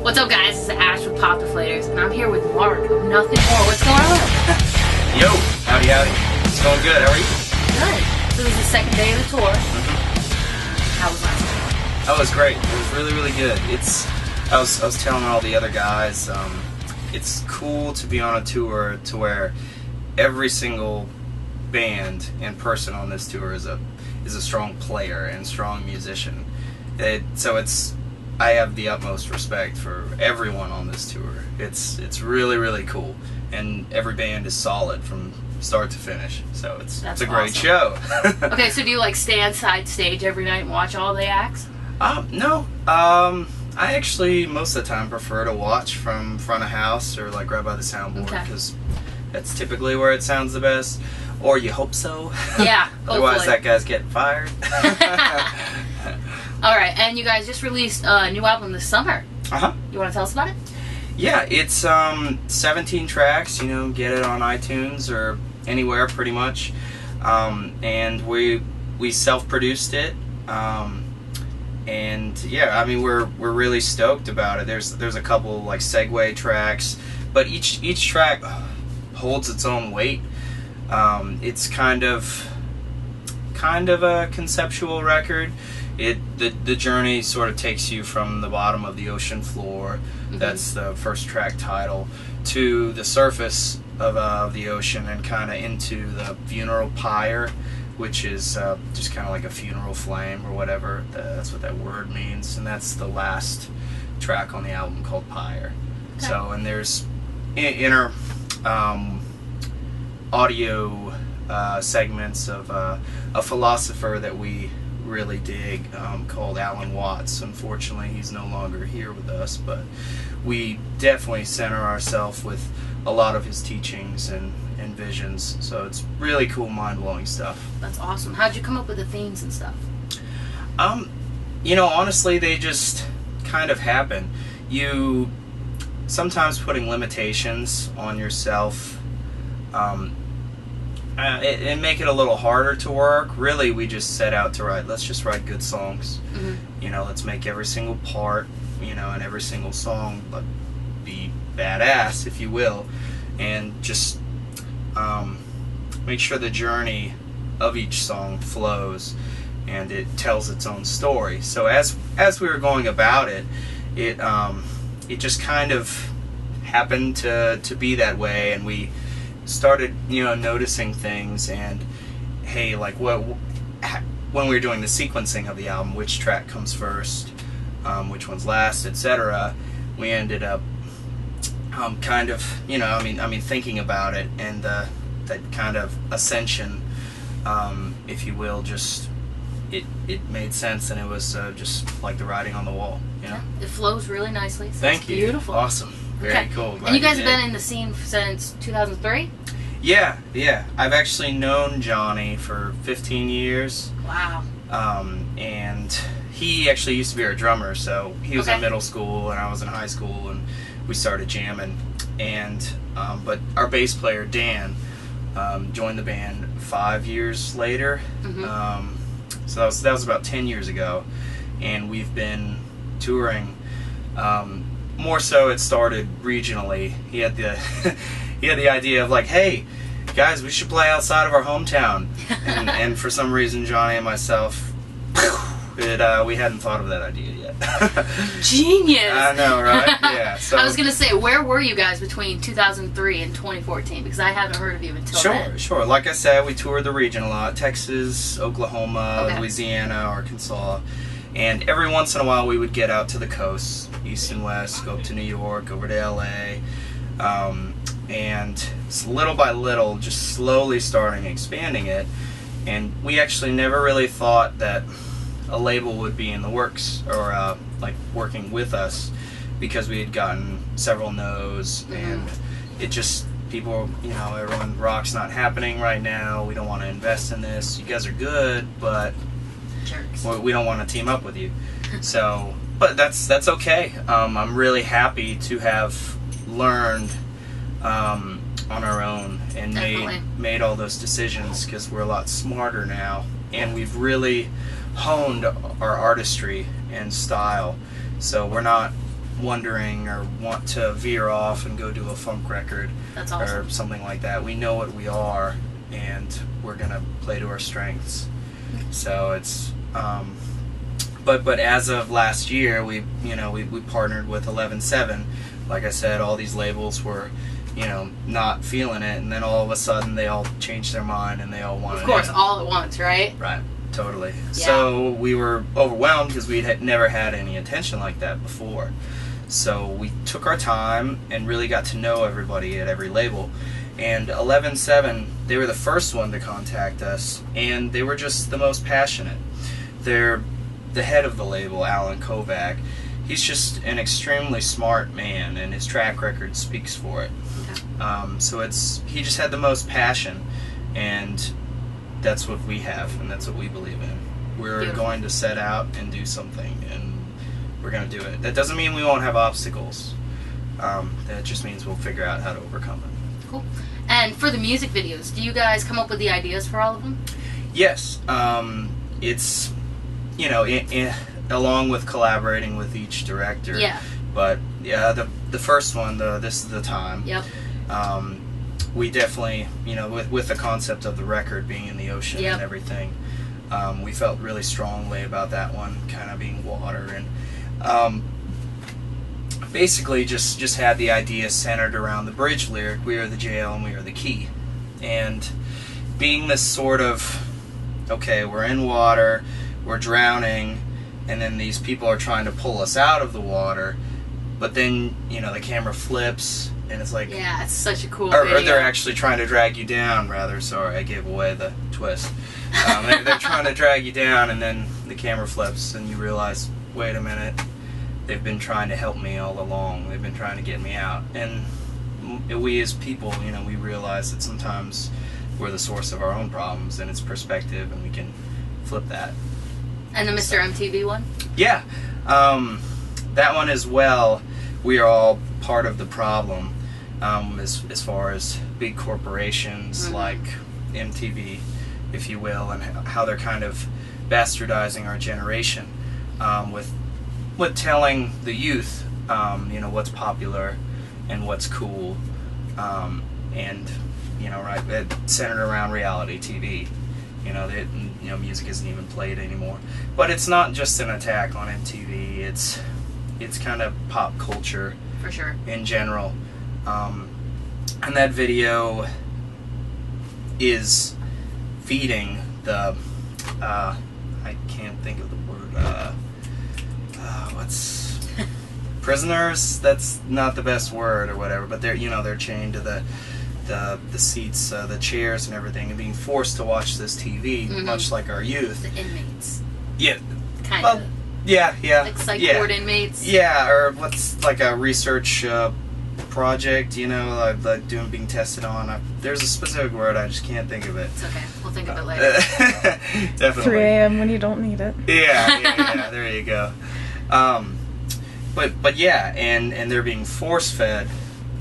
What's up, guys? This is Ash with Pop Deflators, and I'm here with Mark of Nothing More. What's going on? Yo, howdy howdy. It's going good. How are you? Good. So this is the second day of the tour. How was last night? Oh, it was great. It was really, really good. I was telling all the other guys, it's cool to be on a tour to where every single band and person on this tour is a strong player and strong musician. I have the utmost respect for everyone on this tour. It's really, really cool, and every band is solid from start to finish. So it's a great show. Okay, so do you like stand side stage every night and watch all the acts? No. I actually most of the time prefer to watch from front of house or like right by the soundboard, because that's typically where it sounds the best. Or you hope so. Yeah. Otherwise, that guy's getting fired. All right, and you guys just released a new album this summer. You want to tell us about it? Yeah, it's 17 tracks. You know, get it on iTunes or anywhere pretty much. And we self-produced it. And yeah, I mean we're really stoked about it. There's a couple like segue tracks, but each track holds its own weight. It's kind of a conceptual record. The journey sort of takes you from the bottom of the ocean floor. That's the first track title, to the surface of the ocean and kind of into the funeral pyre, which is just kind of like a funeral flame or whatever. That's what that word means, and that's the last track on the album called Pyre. Okay. So, and there's inner audio segments of a philosopher that we really dig called Alan Watts. Unfortunately, he's no longer here with us, but we definitely center ourselves with a lot of his teachings and visions. So it's really cool, mind-blowing stuff. That's awesome. How'd you come up with the themes and stuff? You know, honestly, they just kind of happen. You sometimes putting limitations on yourself it make it a little harder to work. Really, we just set out to write, let's just write good songs. You know, let's make every single part, you know, and every single song be badass, if you will, and just make sure the journey of each song flows and it tells its own story. So as we were going about it, it just kind of happened to be that way, and we started, you know, noticing things, and hey, like when we were doing the sequencing of the album, which track comes first, which one's last, etc., we ended up kind of, you know, I mean thinking about it, and that kind of ascension, if you will, just it made sense, and it was just like the writing on the wall, you know? Yeah, it flows really nicely. So Thank you. Beautiful. Awesome. Very cool. Glad and you guys have been in the scene since 2003? Yeah. I've actually known Johnny for 15 years. Wow. And he actually used to be our drummer, so he was in middle school and I was in high school, and we started jamming. And but our bass player Dan joined the band 5 years later. So that was about 10 years ago, and we've been touring. More so, it started regionally. He had the idea of like, hey, guys, we should play outside of our hometown, and for some reason, Johnny and myself, we hadn't thought of that idea yet. Genius. I know, right? Yeah. So I was gonna say, where were you guys between 2003 and 2014? Because I haven't heard of you until then. Sure. Like I said, we toured the region a lot: Texas, Oklahoma, Louisiana, Arkansas. And every once in a while we would get out to the coast, east and west, go up to New York, over to LA, and little by little, just slowly starting expanding it. And we actually never really thought that a label would be in the works, or like working with us, because we had gotten several no's, and it just, people, you know, everyone, rock's not happening right now, we don't want to invest in this, you guys are good, but jerks. We don't want to team up with you. So, but that's okay. I'm really happy to have learned on our own and made all those decisions, because we're a lot smarter now, and we've really honed our artistry and style. So we're not wondering or want to veer off and go do a funk record, that's awesome, or something like that, we know what we are, and we're gonna play to our strengths. So it's but as of last year, we partnered with 11/7. Like I said, all these labels were not feeling it, and then all of a sudden they all changed their mind and they all wanted of course, it. all at once, right? Right, totally. Yeah. So we were overwhelmed because we had never had any attention like that before. So we took our time and really got to know everybody at every label. And 11/7, they were the first one to contact us, and they were just the most passionate. They're the head of the label, Alan Kovac. He's just an extremely smart man, and his track record speaks for it. Okay. So he just had the most passion, and that's what we have, and that's what we believe in. We're Beautiful. going to set out and do something, and we're going to do it. That doesn't mean we won't have obstacles. That just means we'll figure out how to overcome it. Cool. And for the music videos, do you guys come up with the ideas for all of them? Yes. It's, along with collaborating with each director. Yeah. But yeah, the first one, This Is the Time. Yep. We definitely, with the concept of the record being in the ocean Yep. and everything, we felt really strongly about that one, kind of being water, and basically just had the idea centered around the bridge lyric, "We are the jail and we are the key," and being this sort of, okay, we're in water, we're drowning, and then these people are trying to pull us out of the water, but then the camera flips and it's like, yeah, it's such a cool or video. they're actually trying to drag you down, rather. Sorry, I gave away the twist. They're trying to drag you down, and then the camera flips and you realize, wait a minute, they've been trying to help me all along, they've been trying to get me out. And we as people, we realize that sometimes we're the source of our own problems, and it's perspective, and we can flip that. And the Mr.MTV one? Yeah, that one as well. We are all part of the problem, as far as big corporations like MTV, if you will, and how they're kind of bastardizing our generation with telling the youth, what's popular and what's cool, and right, centered around reality TV. Music isn't even played anymore. But it's not just an attack on MTV. It's kind of pop culture For sure. in general. And that video is feeding the I can't think of the word. What's prisoners? That's not the best word or whatever. But they're chained to the seats, the chairs and everything, and being forced to watch this TV, much like our youth. The inmates. Yeah. Kind of. Yeah. Like psych ward inmates. Yeah, or what's like a research project, like being tested on. There's a specific word, I just can't think of it. It's okay. We'll think of it later. Definitely. 3 a.m. when you don't need it. Yeah, there you go. But yeah, and they're being force-fed,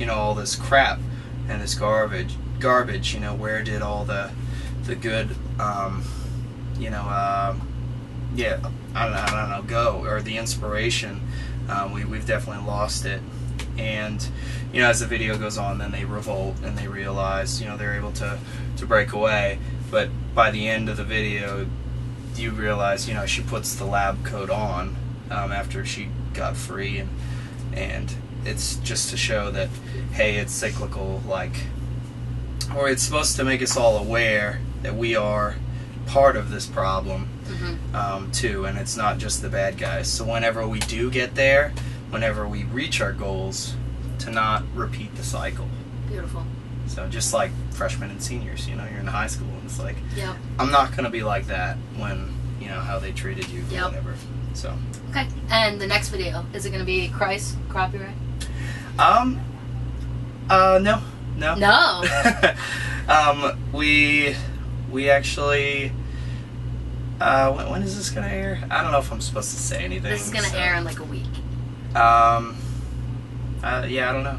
all this crap and this garbage. Where did all the good, yeah, I don't know, go, or the inspiration? We've definitely lost it. And as the video goes on, then they revolt and they realize they're able to break away. But by the end of the video, you realize she puts the lab coat on after she got free, and it's just to show that, hey, it's cyclical, or it's supposed to make us all aware that we are part of this problem too, and it's not just the bad guys. So whenever we do get there, whenever we reach our goals, to not repeat the cycle. Beautiful. So just like freshmen and seniors, you're in high school, and it's like, Yep. I'm not going to be like that when, how they treated you or Yep. whatever. So. Okay. And the next video, is it going to be Christ copyright? No. No. We actually, when is this gonna air? I don't know if I'm supposed to say anything. This is going to air in like a week. Yeah, I don't know.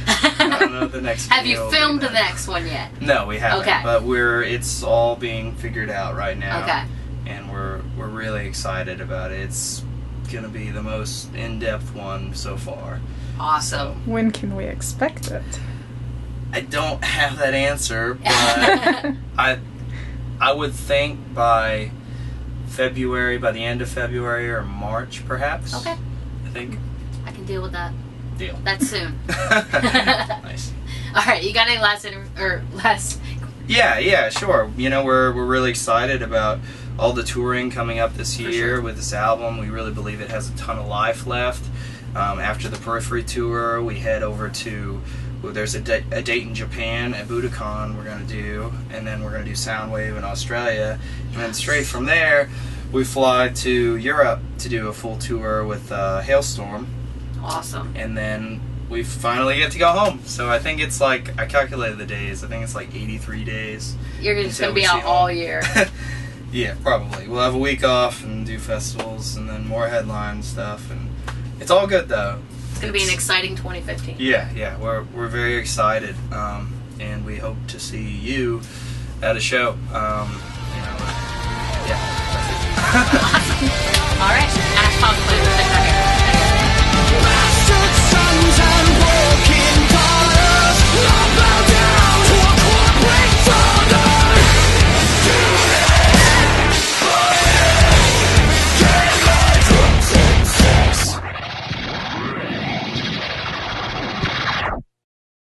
I don't know the next Have you video will filmed be the then. next one yet? No, we haven't. Okay. But it's all being figured out right now. Okay. And we're really excited about it. gonna be the most in-depth one so far. Awesome. So, When can we expect it? I don't have that answer, but I would think by February, by the end of February or March, perhaps. Okay. I think. I can deal with that. Deal. That's soon. Nice. All right, you got any last? Yeah, sure. You know, we're really excited about all the touring coming up this year sure. with this album. We really believe it has a ton of life left. After the Periphery tour, we head over to, there's a date in Japan at Budokan we're going to do, and then we're going to do Soundwave in Australia, and then straight from there we fly to Europe to do a full tour with Hailstorm. Awesome. And then we finally get to go home. So I think it's like, I calculated the days, I think it's like 83 days. You're just going to be out all year. Yeah, probably. We'll have a week off and do festivals and then more headline stuff, and it's all good though. It's going to be an exciting 2015. Yeah, we're very excited, and we hope to see you at a show. Yeah, that's it. Awesome. All right.